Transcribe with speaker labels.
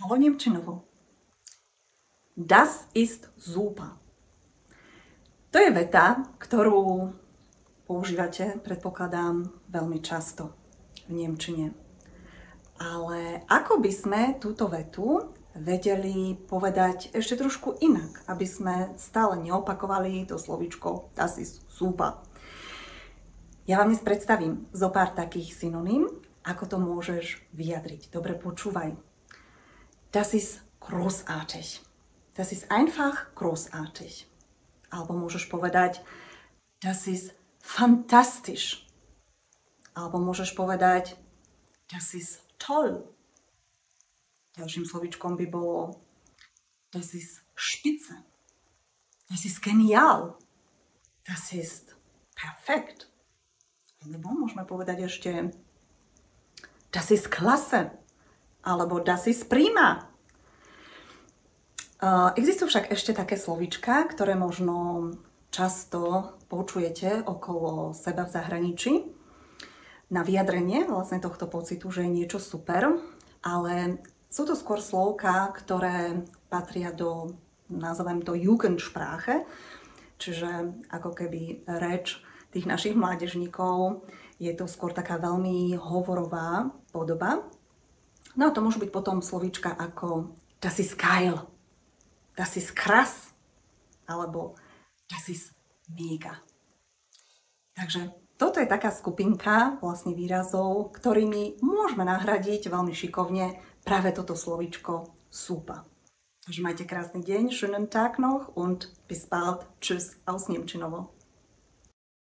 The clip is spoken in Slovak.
Speaker 1: Hallo Nemčinovo. Das ist super. To je veta, ktorú používate, predpokladám, veľmi často v nemčine. Ale ako by sme túto vetu vedeli povedať ešte trošku inak, aby sme stále neopakovali to slovíčko das ist super. Ja vám dnes predstavím zo pár takých synonym, ako to môžeš vyjadriť. Dobre počúvaj. Das ist großartig. Das ist einfach großartig. Alebo môžeš povedať, das ist fantastisch. Alebo môžeš povedať, das ist toll. Ďalším slovíčkom by bolo, das ist spitze. Das ist genial. Das ist perfekt. Alebo môžeme povedať ešte, das ist klasse. Alebo das ist prima. Existujú však ešte také slovíčka, ktoré možno často počujete okolo seba v zahraničí na vyjadrenie vlastne tohto pocitu, že je niečo super, ale sú to skôr slovká, ktoré patria do, nazvem to Jugendsprache, čiže ako keby reč tých našich mládežníkov, je to skôr taká veľmi hovorová podoba. No a to môžu byť potom slovíčka ako das ist geil, das ist krass, alebo das ist mega. Takže toto je taká skupinka vlastne výrazov, ktorými môžeme nahradiť veľmi šikovne práve toto slovíčko super. Takže majte krásny deň, schönen Tag noch und bis bald. Tschüss aus Nemčinovo.